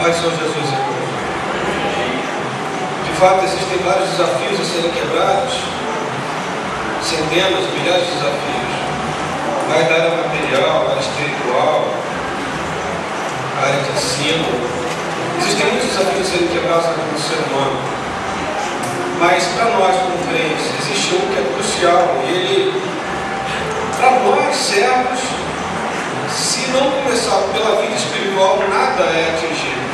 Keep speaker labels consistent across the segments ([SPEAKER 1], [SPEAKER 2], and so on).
[SPEAKER 1] Paz do Senhor Jesus, irmão. De fato, existem vários desafios a serem quebrados, centenas, milhares de desafios. Vai da área material, área espiritual, área de ensino. Existem muitos desafios a serem quebrados na vida do ser humano. Mas para nós, como crentes, existe um que é crucial. E ele, para nós, servos, se não começar pela vida espiritual, nada é atingido.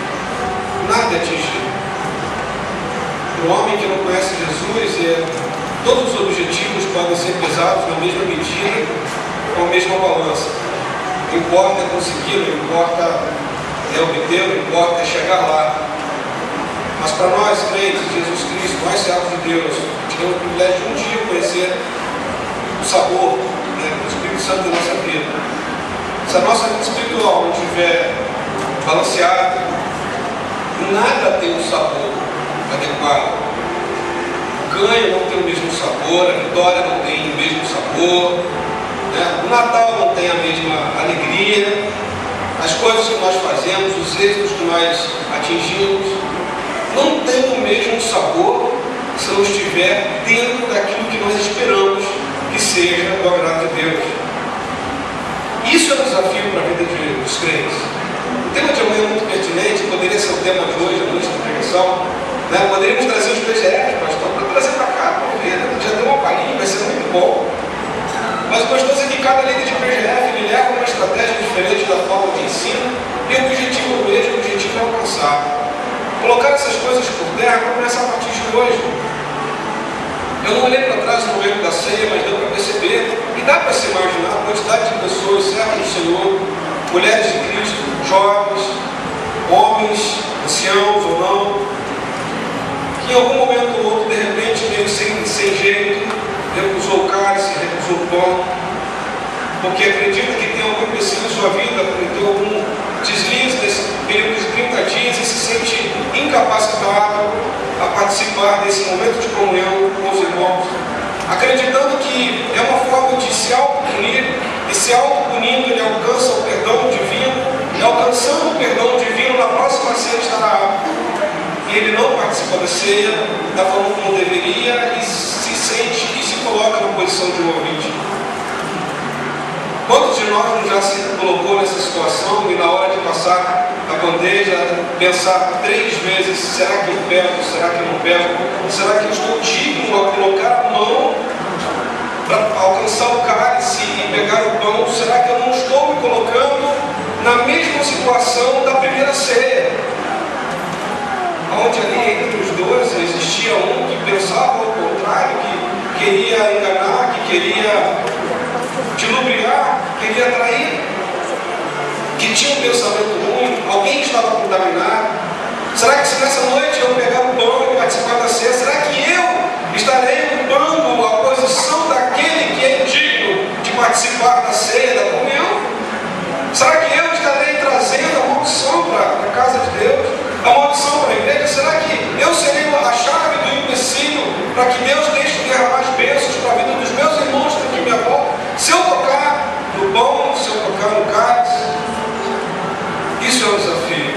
[SPEAKER 1] Nada é atingido. O homem que não conhece Jesus, todos os objetivos podem ser pesados na mesma medida, com a mesma balança. O que importa é conseguir, o que importa é obter, o que importa é chegar lá. Mas para nós, crentes de Jesus Cristo, nós servos de Deus, tivemos o privilégio de um dia conhecer o sabor do Espírito Santo da nossa vida. Se a nossa vida espiritual não estiver balanceada, nada tem um sabor adequado. O ganho não tem o mesmo sabor, a vitória não tem o mesmo sabor, o Natal não tem a mesma alegria, as coisas que nós fazemos, os êxitos que nós atingimos, não tem o mesmo sabor se não estiver dentro daquilo que nós esperamos que seja do agrado de Deus. Isso é um desafio para a vida dos crentes. O tema de amanhã é muito pertinente, poderia ser o tema de hoje, a noite da pregação. Poderíamos trazer os PGF, pastor, para trazer para cá, para ver, já deu uma palhinha, vai ser muito bom. Mas o gostoso é que cada líder de PGF ele leva uma estratégia diferente da forma de ensino e o objetivo mesmo, o objetivo é alcançar. Colocar essas coisas por terra para começar a partir de hoje. Eu não olhei para trás no momento da ceia, mas deu para perceber, e dá para se imaginar a quantidade de pessoas, servos do Senhor, mulheres de Cristo, jovens, homens, anciãos ou não, que em algum momento ou outro, de repente, meio sem jeito, recusou o cálice, recusou o pão, porque acredita que tem algum empecilho em sua vida, tem algum deslize nesse período de 30 dias e se sente incapacitado a participar desse momento de comunhão com os irmãos, acreditando que é uma forma de se autopunir, e se autopunindo ele alcança o perdão divino, e alcançando o perdão divino na próxima ceia estará apto. E ele não participa da ceia da forma como deveria e se sente e se coloca na posição de um ouvinte. Quantos de nós já se colocou nessa situação e na hora de passar a bandeja, pensar 3 vezes, será que eu pego, será que eu não pego? Será que eu estou digno a colocar a mão para alcançar o cálice e pegar o pão? Será que eu não estou me colocando na mesma situação da primeira ceia? Onde ali entre os 12 existia um que pensava ao contrário, que queria enganar, que queria dilubriar, queria trair, que tinha um pensamento ruim, alguém estava contaminado. Será que se nessa noite eu pegar o pão e participar da ceia, será que eu estarei ocupando a posição daquele que é digno de participar da ceia, da comunhão? Será que eu estarei trazendo a maldição para a casa de Deus? A maldição para a igreja? Será que eu serei a chave do empecilho para que Deus deixe de derramar as bênçãos para a vida dos meus irmãos que aqui à minha volta? Se eu tocar no pão, se eu tocar no cálice, isso é um desafio.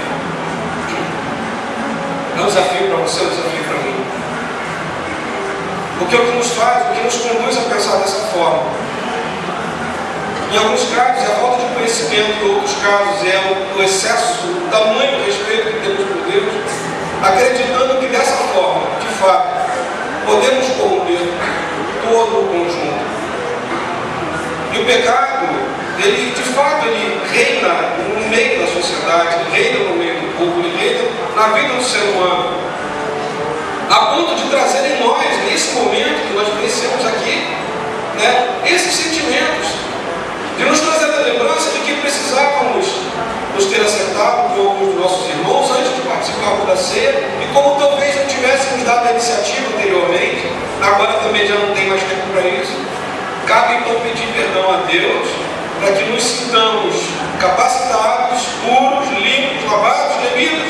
[SPEAKER 1] É um desafio para você, é um desafio para mim. Porque o que nos faz, o que nos conduz a pensar dessa forma, em alguns casos é a falta de conhecimento, em outros casos é o excesso, o tamanho do respeito que temos por Deus, acreditando que dessa forma, de fato, podemos corromper todo o conjunto. E o pecado, ele de fato, ele reina no meio da sociedade, ele reina no meio do povo, ele reina na vida do ser humano, a ponto de trazer em nós, nesse momento que nós conhecemos aqui, esses sentimentos, de nos trazer a lembrança de que precisávamos nos ter acertado com alguns dos nossos irmãos antes de participarmos da ceia, e como talvez não tivéssemos dado a iniciativa anteriormente, agora também já não tem mais tempo para isso. Cabe então pedir perdão a Deus para que nos sintamos capacitados, puros, limpos, lavados, remidos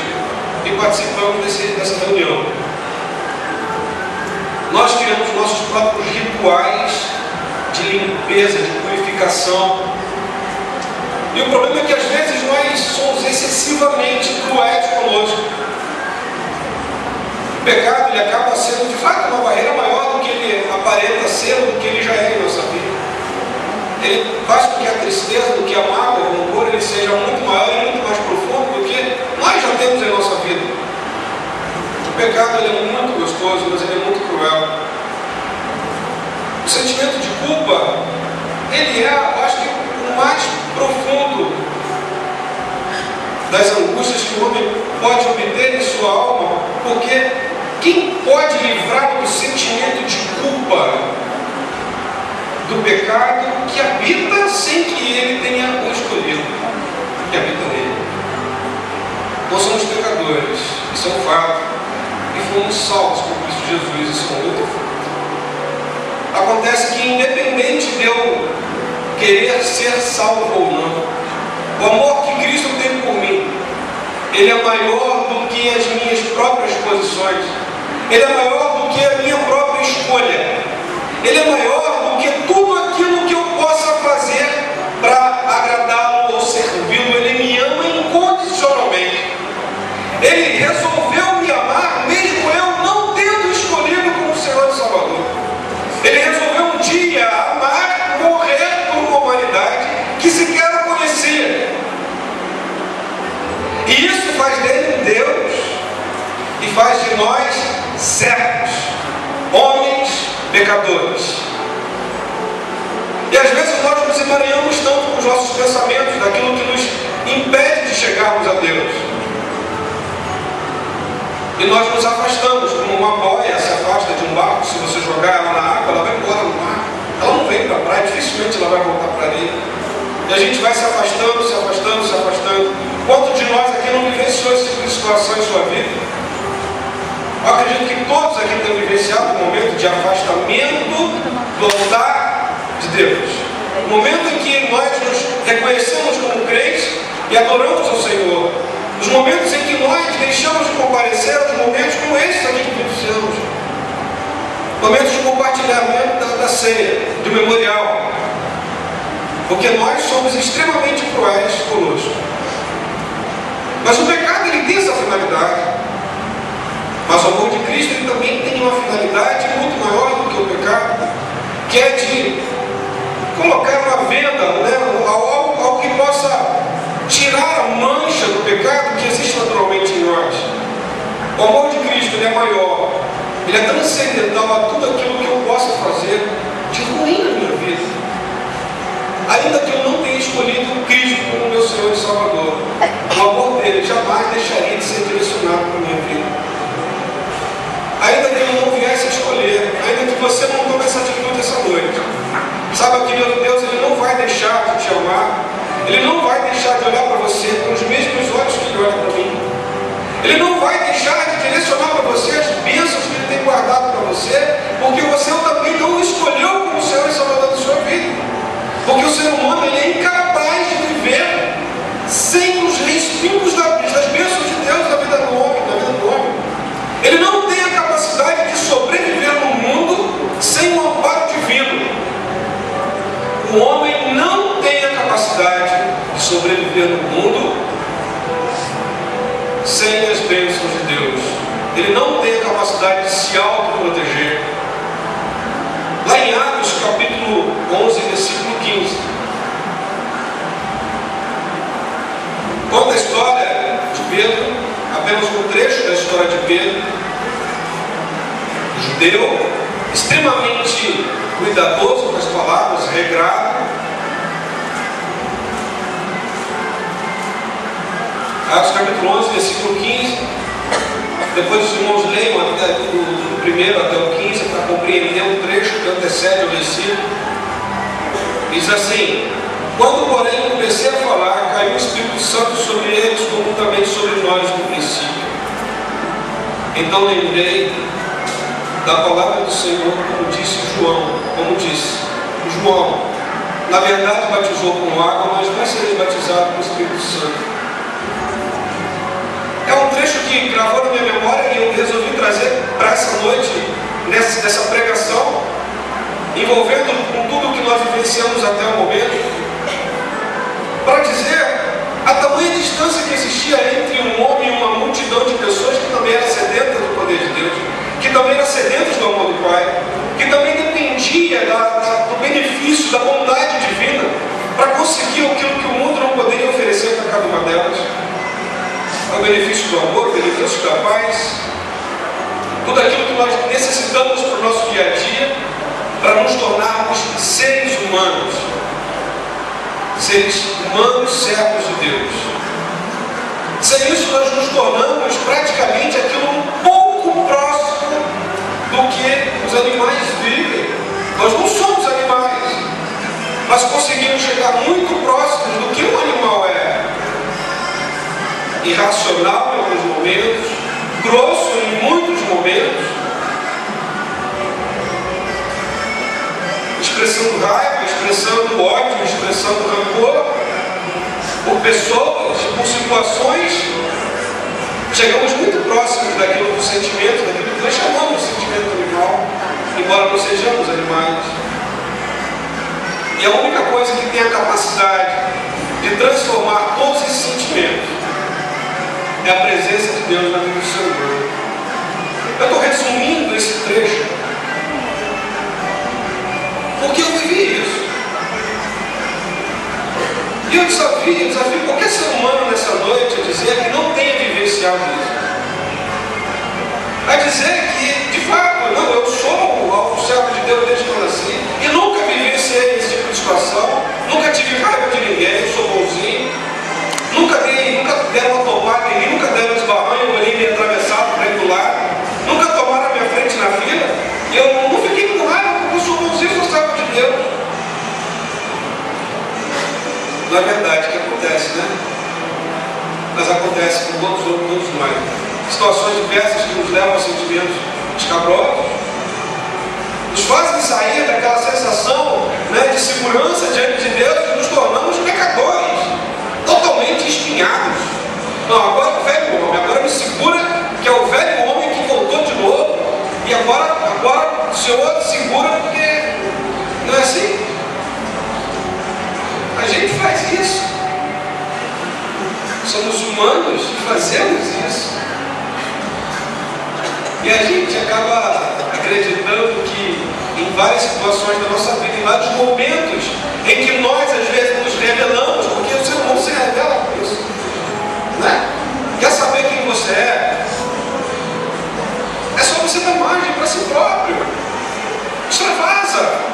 [SPEAKER 1] e participamos dessa reunião. Nós criamos nossos próprios rituais de limpeza, de purificação. E o problema é que às vezes nós somos excessivamente cruéis conosco. O pecado, ele acaba sendo de fato uma barreira maior do que ele aparenta ser, do que ele já é em nossa vida. Ele faz com que a tristeza, do que a mágoa, o rancor, ele seja muito maior e muito mais profundo do que nós já temos em nossa vida. O pecado, ele é muito gostoso, mas ele é muito cruel. O sentimento de culpa, ele é, eu acho que, o mais profundo das angústias que o homem pode obter em sua alma, porque quem pode livrar do sentimento de culpa, do pecado que habita sem que ele tenha o escolhido, que habita nele? Nós somos pecadores, isso é um fato, e fomos salvos por Cristo Jesus, isso é um outro fato. Acontece que, independente de eu querer ser salvo ou não, o amor que Cristo tem por mim, ele é maior do que as minhas próprias posições, ele é maior do que a minha própria escolha, ele é maior do que tudo aquilo que eu possa fazer para agradá-lo ou servi-lo. Ele me ama incondicionalmente. Ele resolveu me amar mesmo eu não tendo escolhido como Senhor e Salvador. Ele resolveu um dia amar, morrer por uma humanidade que sequer o conhecia. E isso faz dele um Deus e faz de nós servos, homens pecadores. E às vezes nós nos emaranhamos tanto com os nossos pensamentos, daquilo que nos impede de chegarmos a Deus. E nós nos afastamos, como uma boia se afasta de um barco. Se você jogar ela na água, ela vai embora no mar. Ela não vem para a praia, dificilmente ela vai voltar para a areia. E a gente vai se afastando, se afastando, se afastando. Quanto de nós aqui não vivenciou esse tipo de situação em sua vida? Eu acredito que todos aqui têm vivenciado um momento de afastamento do altar de Deus. O momento em que nós nos reconhecemos como crentes e adoramos ao Senhor. Os momentos em que nós deixamos de comparecer aos momentos como esses aqui que vivenciamos. Momentos de compartilhamento da ceia, do memorial. Porque nós somos extremamente cruéis conosco. Mas o pecado, ele tem essa finalidade. Mas o amor de Cristo, ele também tem uma finalidade muito maior do que o pecado, que é de colocar uma venda, né, algo que possa tirar a mancha do pecado que existe naturalmente em nós. O amor de Cristo, ele é maior, ele é transcendental a tudo aquilo que eu possa fazer de ruim na minha vida, ainda que eu não tenha escolhido Cristo como meu Senhor e Salvador. O amor dele jamais deixaria de ser direcionado para a minha vida. Ainda que eu não viesse a escolher, ainda que você não tome essa atitude essa noite, saiba que Deus, ele não vai deixar de te amar, ele não vai deixar de olhar para você com os mesmos olhos que ele olha para mim, ele não vai deixar de direcionar para você as bênçãos que ele tem guardado para você, porque você também não o escolheu como Senhor e Salvador da sua vida, porque o ser humano, ele é incapaz de viver sem os respingos das bênçãos de Deus na vida do homem, ele não tem a capacidade de sobreviver no mundo sem o amparo divino. O homem não tem a capacidade de sobreviver no mundo sem as bênçãos de Deus. Ele não tem a capacidade de se autoproteger. Lá em Atos, capítulo 11, versículo 15, conta a história de Pedro, apenas um trecho da história de Pedro, judeu, extremamente cuidadoso com as palavras, regrado. Atos capítulo 11, versículo 15. Depois os irmãos leiam do primeiro até o 15 para compreender o trecho que antecede o versículo. Diz assim: quando, porém, comecei a falar, caiu o Espírito Santo sobre eles, como também sobre nós no princípio. Então lembrei da palavra do Senhor, como disse João, na verdade batizou com água, mas vai ser batizado com o Espírito Santo. É um trecho que gravou na minha memória e eu resolvi trazer para essa noite, nessa pregação, envolvendo com tudo que nós vivenciamos até o momento, para dizer a tamanha distância que existia entre um homem e uma multidão de pessoas que também era sedenta do poder de Deus. ao benefício do amor, ao benefício da paz, tudo aquilo que nós necessitamos para o nosso dia a dia, para nos tornarmos seres humanos servos de Deus. Sem isso nós nos tornamos praticamente aquilo um pouco próximo do que os animais vivem. Nós não somos animais, mas conseguimos chegar muito próximos do que um animal é. Irracional em alguns momentos, grosso em muitos momentos, expressando raiva, expressando ódio, expressando rancor por pessoas, por situações. Chegamos muito próximos daquilo do sentimento, daquilo que nós chamamos de sentimento animal, embora não sejamos animais. E a única coisa que tem a capacidade de transformar todos esses sentimentos é a presença de Deus na vida do ser humano. Eu estou resumindo esse trecho porque eu vivi isso. E eu desafio qualquer ser humano nessa noite a dizer que não tenha vivenciado isso. A dizer que, de fato, não, eu sou o servo de Deus desde que eu nasci e nunca vivenciei esse tipo de situação, nunca tive raiva de ninguém, sou bonzinho, nunca deram uma topada em mim, nunca deram esbarranho, olhei meio atravessado para ir do lado, nunca tomaram a minha frente na fila, e eu não fiquei com raiva porque eu sou bonzinho, sou servo de Deus. Não é verdade que acontece, né? Mas acontece com todos nós. Situações diversas que nos levam a sentimentos escabrosos, nos fazem sair daquela sensação, né, de segurança diante de Deus e nos tornamos pecadores, totalmente espinhados. Não, agora o velho homem, agora me segura, que é o velho homem que voltou de novo, e agora o Senhor segura porque não é assim. A gente faz isso. Somos humanos e fazemos isso. E a gente acaba acreditando que em várias situações da nossa vida, em vários momentos em que nós às vezes nos revelamos, porque o ser humano se revela por isso, né? Quer saber quem você é? É só você dar margem para si próprio. Extravasa.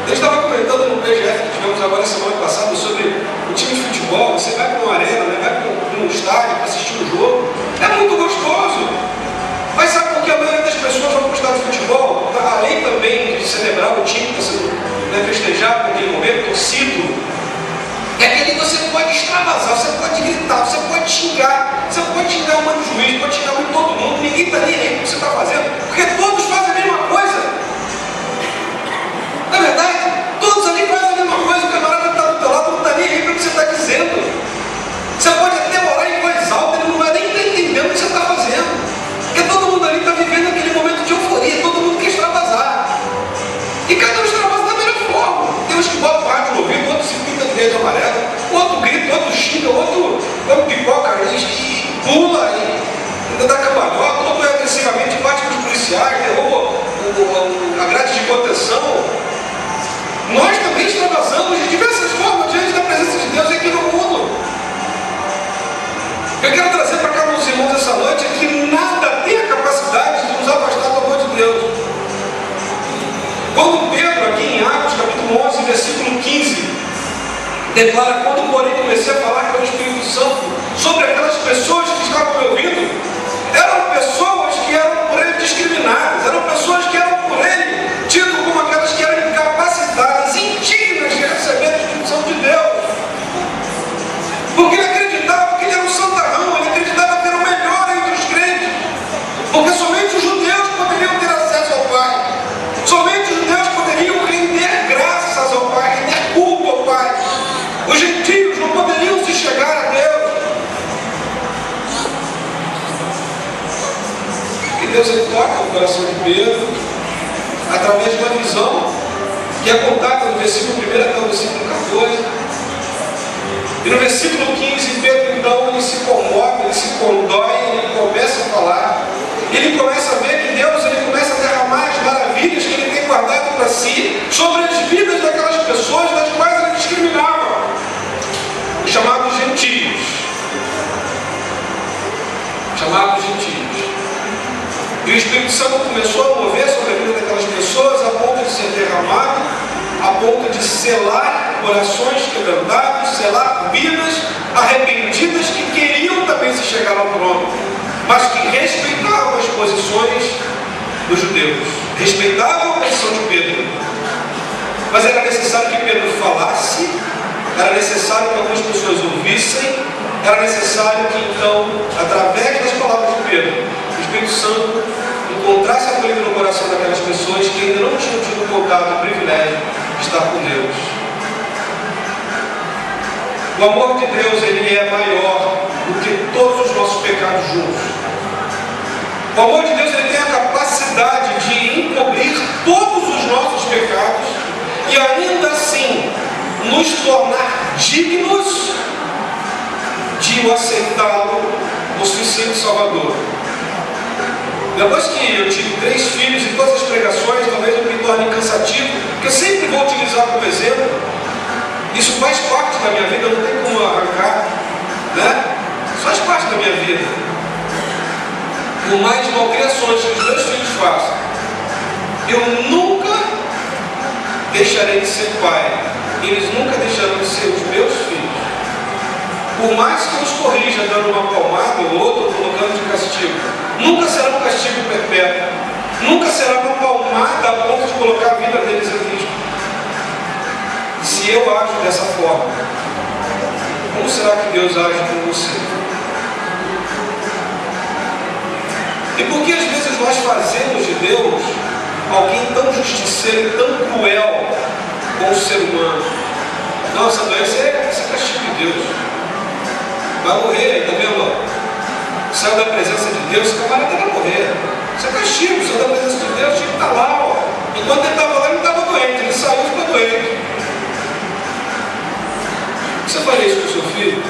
[SPEAKER 1] Eu estava comentando no PGF que tivemos agora semana passada sobre o time de futebol. Você vai para uma arena, né? Vai para um estádio para assistir um jogo. É muito gostoso. Mas sabe por que a maioria das pessoas vão para o estádio de futebol? Além também de celebrar o time que está sendo festejado naquele momento, torcido, é que ali você pode extravasar, você pode gritar, você pode xingar o mano juiz, pode xingar todo mundo, ninguém está nem aí o que você está fazendo, porque todos fazem a mesma coisa. Na verdade, todos ali fazem a mesma coisa, o camarada está do teu lado, não está nem aí para o que você está dizendo. Você pode até orar em voz alta, ele não vai nem estar entendendo o que você está fazendo. Porque todo mundo ali está vivendo aquele momento de euforia, todo mundo quer extravasar. E cada um extravasa da melhor forma. Tem uns que botam o rádio no ouvido, outro se pinta de verde e amarelo, outro grita, outro xinga, outro pipoca e pula e ainda dá cambalhota, outro agressivamente bate com os policiais, derruba a grade de contenção. Nós também extravasamos de diversas formas diante da presença de Deus aqui no mundo. Eu quero trazer para cá meus irmãos essa noite é que nada tem a capacidade de nos afastar do amor de Deus. Quando Pedro, aqui em Atos, capítulo 11, versículo 15, declara: quando porém comecei a falar com o Espírito Santo sobre aquelas pessoas que estavam me ouvindo, eram pessoas que eram por ele discriminadas, eram pessoas que eram por ele tidas como aquelas que eram incapacitadas, indignas de receber a Espírito de Deus. Porque ele acreditava que ele era um santarrão, ele acreditava que era o melhor entre os crentes. Porque somente os judeus poderiam ter acesso ao Pai. Somente os judeus poderiam render graças ao Pai, render culto ao Pai. Os gentios não poderiam se chegar a Deus. E Deus ele toca o coração de Pedro através de uma visão que é contada no versículo 1 até o versículo 14. E no versículo 15, Pedro então ele se comove, ele se condói, ele começa a falar. Ele começa a ver que Deus ele começa a derramar as maravilhas que ele tem guardado para si sobre as vidas daquelas pessoas das quais ele discriminava, os chamados gentios. chamados gentios. E o Espírito Santo começou a mover sobre a vida daquelas pessoas a ponto de ser derramado, a ponto de selar corações quebrantados, selar vidas arrependidas que queriam também se chegar ao trono, mas que respeitavam as posições dos judeus, respeitavam a posição de Pedro. Mas era necessário que Pedro falasse, era necessário que algumas pessoas ouvissem, era necessário que então, através das palavras de Pedro, o Espírito Santo encontrasse acolhida no coração daquelas pessoas que ainda não tinham tido contato, o privilégio de estar com Deus. O amor de Deus, ele é maior do que todos os nossos pecados juntos. O amor de Deus, ele tem a capacidade de encobrir todos os nossos pecados e ainda assim nos tornar dignos de o aceitá-lo como suficiente Salvador. Depois que eu tive 3 filhos e todas as pregações, talvez eu me torne cansativo, que eu sempre vou utilizar como exemplo. Isso faz parte da minha vida, não tem como arrancar, né? Isso faz parte da minha vida. Por mais malcriações que os meus filhos façam, eu nunca deixarei de ser pai. Eles nunca deixarão de ser os meus filhos. Por mais que eu os corrija dando uma palmada ou outra, colocando de castigo, nunca será um castigo perpétuo. Nunca será uma palmada a ponto de colocar a vida deles em risco. Se eu ajo dessa forma, como será que Deus age com você? E por que às vezes nós fazemos de Deus alguém tão justiceiro e tão cruel com o ser humano? Não, essa doença é castigo de Deus. Vai morrer aí, tá vendo? Saiu da presença de Deus, esse camarada vai morrer. Isso é castigo, saiu da presença de Deus, tinha que estar lá, ó. Enquanto ele estava lá, ele não estava doente, ele saiu e ficou doente. Você faria isso com o seu filho?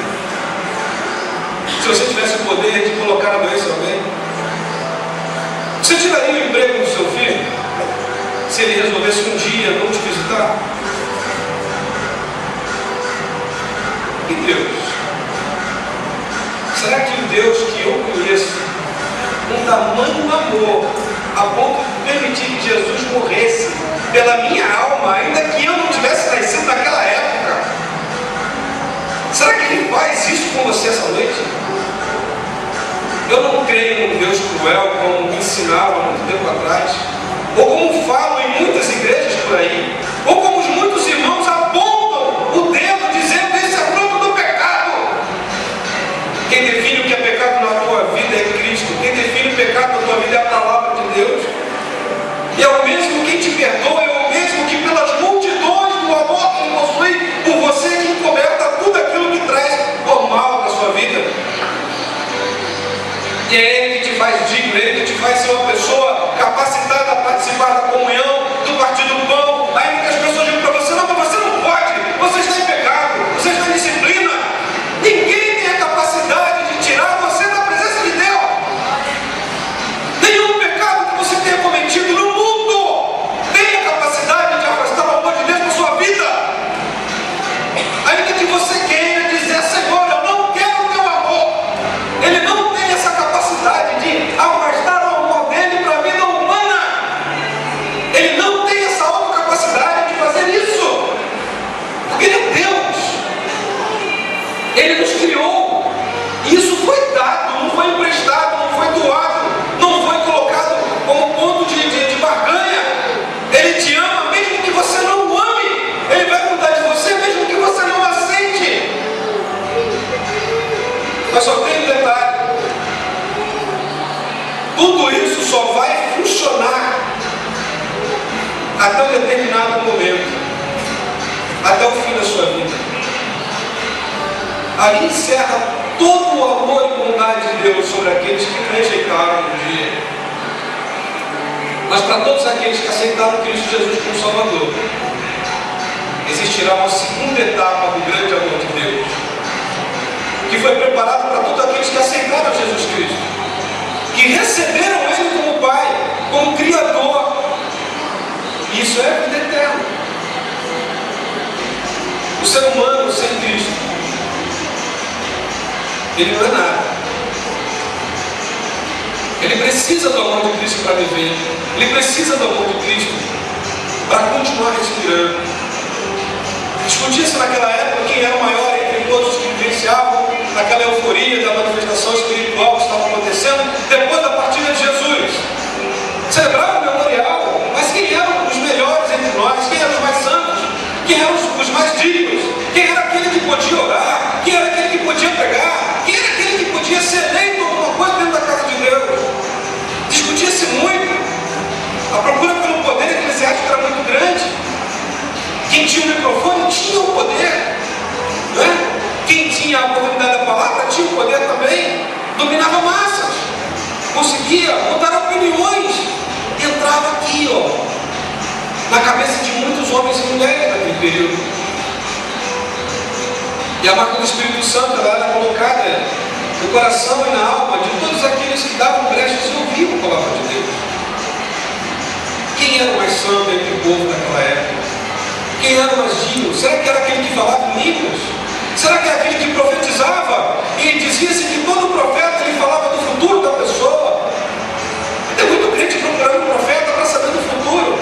[SPEAKER 1] Se você tivesse o poder de colocar a doença em alguém? Você tiraria o emprego do seu filho? Se ele resolvesse um dia não te visitar? E Deus? Será que o Deus que eu conheço, um tamanho amor, a ponto de permitir que Jesus morresse pela minha alma, ainda que eu não tivesse nascido naquela época, será que Ele faz isso com você essa noite? Eu não creio num Deus cruel, como me ensinaram há muito tempo atrás, ou como falam em muitas igrejas por aí, ou como muitos irmãos apontam o dedo dizendo: esse é fruto do pecado. Quem define o que é pecado na tua vida é Cristo. Quem define o pecado na tua vida é a palavra de Deus. E é o mesmo quem te perdoa, é o mesmo que pelas multidões do amor que Ele possui por você, que encoberta tudo aquilo que traz o mal na sua vida. E é Ele que te faz digno, é Ele que te faz ser uma pessoa capacitada a participar da comunhão, do partir do pão. Ainda que as pessoas digam para você: não, mas você não pode, você está em pecado, você está em disciplina. Ninguém tem a capacidade de tirar você da presença de Deus. Nenhum pecado que você tenha cometido no mundo tem a capacidade de afastar o amor de Deus da sua vida. Ainda que você queira dizer: Senhor, eu não quero o teu amor, Ele não tem essa capacidade de afastar o amor dele para a vida humana. Ele não tem essa autocapacidade de fazer isso, porque Ele é Deus. Ele nos criou, e isso foi dado, não foi emprestado, não foi doado, não foi colocado como ponto de barganha. Ele te ama mesmo que você não o ame, Ele vai cuidar de você mesmo que você não aceite. Mas só tem um detalhe: tudo isso só vai funcionar até um determinado momento, até o fim da sua vida. Ali encerra todo o amor e bondade de Deus sobre aqueles que rejeitaram um dia. Mas para todos aqueles que aceitaram Cristo Jesus como Salvador, existirá uma segunda etapa do grande amor de Deus, que foi preparado para todos aqueles que aceitaram Jesus Cristo, que receberam Ele como Pai, como Criador. E isso é a vida eterna. O ser humano sem Cristo, ele não é nada. Ele precisa do amor de Cristo para viver. Ele precisa do amor de Cristo para continuar respirando. Discutia-se naquela época quem era o maior entre todos os que vivenciavam aquela euforia da manifestação espiritual que estava acontecendo depois da partida de Jesus. Celebrava o memorial, mas quem eram os melhores entre nós? Quem eram os mais santos? Quem eram os mais dignos? Quem era aquele que podia orar? Quem era aquele que podia pregar? Quem era aquele que podia ser eleito alguma coisa dentro da casa de Deus? Discutia-se muito. A procura pelo poder eclesiástico era muito grande. Quem tinha o microfone tinha o poder, não é? Quem tinha a oportunidade da palavra tinha o poder também. Dominava massas, conseguia botar opiniões. Entrava aqui, na cabeça de muitos homens e mulheres naquele período. E a marca do Espírito Santo ela era colocada no coração e na alma de todos aqueles que davam brechas e ouviam a palavra de Deus. Quem era o mais santo entre o povo naquela época? Quem era o mais digno? Será que era aquele que falava em línguas? Será que era aquele que profetizava? E dizia-se que todo profeta ele falava do futuro da pessoa. Tem muito crente procurando um profeta para saber do futuro.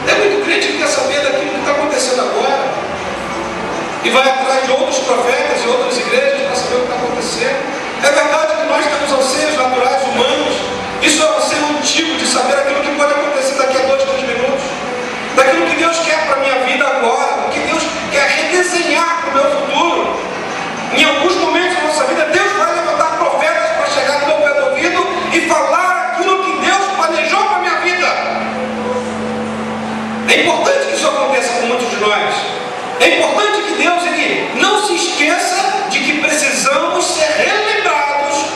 [SPEAKER 1] Tem muito crente que quer saber daquilo que está acontecendo agora. E vai atrás de outros profetas e outras igrejas para saber o que está acontecendo. É verdade que nós temos anseios naturais humanos. Isso é um anseio antigo de saber aquilo que pode acontecer daqui a 2, 3 minutos. Daquilo que Deus quer para a minha vida agora. Do que Deus quer redesenhar para o meu futuro. Em alguns momentos da nossa vida, Deus vai levantar profetas para chegar no meu pé do ouvido e falar aquilo que Deus planejou para a minha vida. É importante que isso aconteça com muitos de nós. É importante que Deus ele não se esqueça de que precisamos ser relembrados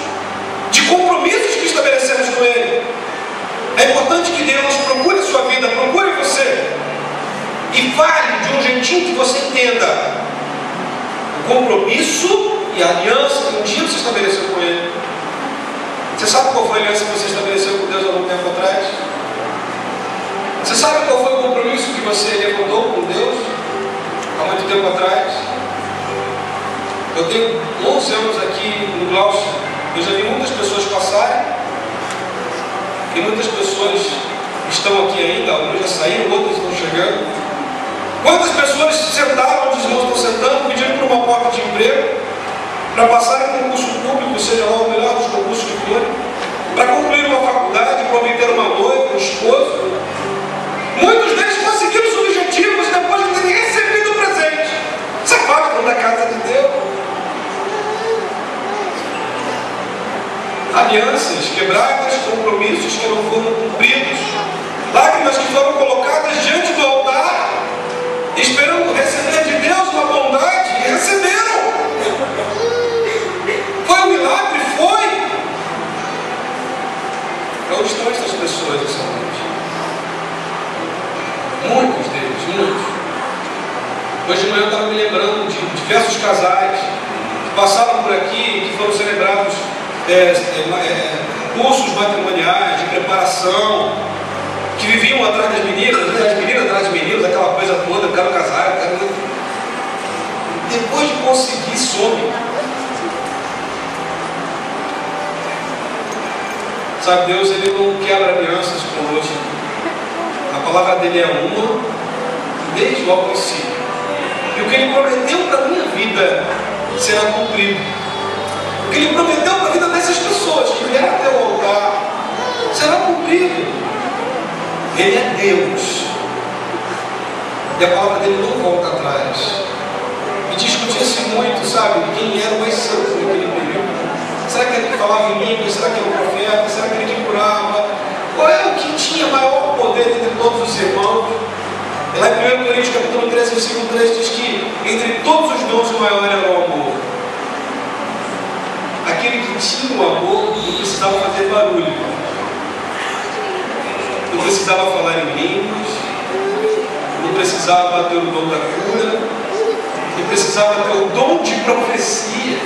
[SPEAKER 1] de compromissos que estabelecemos com Ele. É importante que Deus procure a sua vida, procure você e fale de um jeitinho que você entenda o compromisso e a aliança que um dia você estabeleceu com Ele. Você sabe qual foi a aliança que você estabeleceu com Deus há algum tempo atrás? Você sabe qual foi o compromisso que você levantou com Deus há muito tempo atrás? Eu tenho 11 anos aqui no Glaucio. Eu já vi muitas pessoas passarem e muitas pessoas estão aqui ainda. Alguns já saíram, outros estão chegando. Quantas pessoas sentaram, onde os irmãos estão sentando, pedindo por uma porta de emprego para passarem em concurso público, seja lá o melhor dos concursos que forem, para concluir uma faculdade, para obter uma noiva, um esposo. Muitos deles conseguiram os objetivos depois de terem recebido o presente. Isso faz parte da casa de Deus. Alianças quebradas, compromissos que não foram cumpridos, lágrimas que foram colocadas diante do altar, esperando receber de Deus uma bondade, e receberam. Foi um milagre, foi. Onde estão essas pessoas essa noite? Muitos deles, muitos. Hoje de manhã eu estava me lembrando de diversos casais que passaram por aqui, que foram celebrados cursos matrimoniais, de preparação, que viviam atrás das meninas, as meninas atrás dos meninos, aquela coisa toda, eu quero casar, eu quero... Depois de conseguir, some. Sabe, Deus ele não quebra alianças conosco. A palavra dele é uma, desde o princípio. E o que ele prometeu para a minha vida será cumprido. O que ele prometeu para a vida dessas pessoas que vieram até o altar será cumprido. Ele é Deus. E a palavra dele não volta atrás. E discutia-se muito, sabe, quem era o mais santo naquele período. Será que ele que falava em línguas? Será que era o profeta? Será que ele que curava? Qual era o que tinha maior poder entre todos os irmãos? Lá em 1 Coríntios capítulo 13, versículo 3 diz que entre todos os dons o maior era o amor. Aquele que tinha o amor não precisava fazer barulho, não precisava falar em línguas, não precisava ter o dom da cura, não precisava ter o dom de profecia.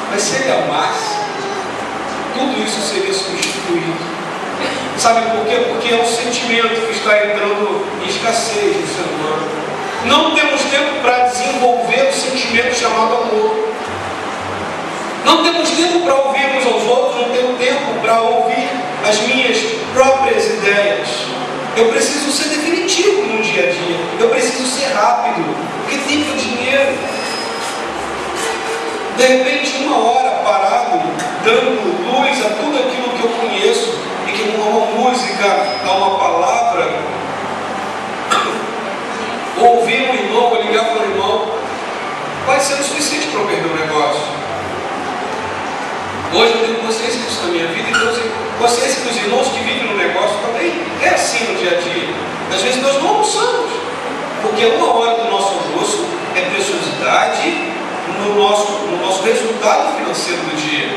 [SPEAKER 1] Mas se ele amasse, tudo isso seria substituído. Sabe por quê? Porque é um sentimento que está entrando em escassez no ser humano. Não temos tempo para desenvolver o sentimento chamado amor. Não temos tempo para ouvir uns aos outros, não tenho tempo para ouvir as minhas próprias ideias. Eu preciso ser definitivo no dia a dia. Eu preciso ser rápido, porque tempo é dinheiro. De repente, 1 hora parado, dando luz a tudo aquilo que eu conheço, e que com uma música, a uma palavra, ou ouvir um irmão, ou ligar para o irmão, vai ser o suficiente para eu perder o negócio. Hoje eu tenho consciência disso na minha vida, e tenho consciência que os irmãos que vivem no negócio também é assim no dia a dia. Às vezes nós não almoçamos, porque 1 hora do nosso almoço é preciosidade no nosso resultado financeiro do dia.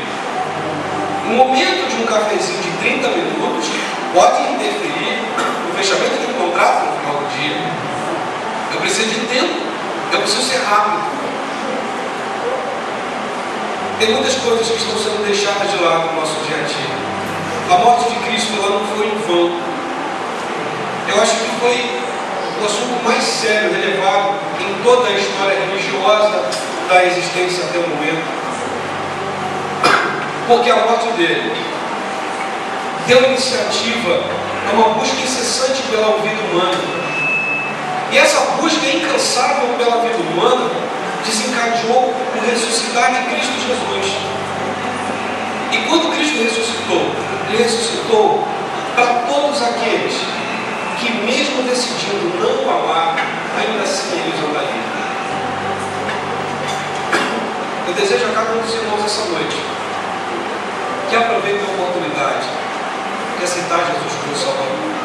[SPEAKER 1] Um momento de um cafezinho de 30 minutos pode interferir no fechamento de um contrato no final do dia. Eu preciso de tempo, eu preciso ser rápido. Tem muitas coisas que estão sendo deixadas de lado no nosso dia a dia. A morte de Cristo ela não foi em vão. Eu acho que foi o assunto mais sério, relevado em toda a história religiosa da existência até o momento. Porque a morte dele deu iniciativa a uma busca incessante pela vida humana. E essa busca incansável pela vida humana desencadeou o ressuscitar de Cristo Jesus. E quando Cristo ressuscitou, Ele ressuscitou para todos aqueles que, mesmo decidindo não amar, ainda assim eles andariam. Eu desejo a cada um dos irmãos essa noite que aproveitem a oportunidade de aceitar Jesus como Salvador.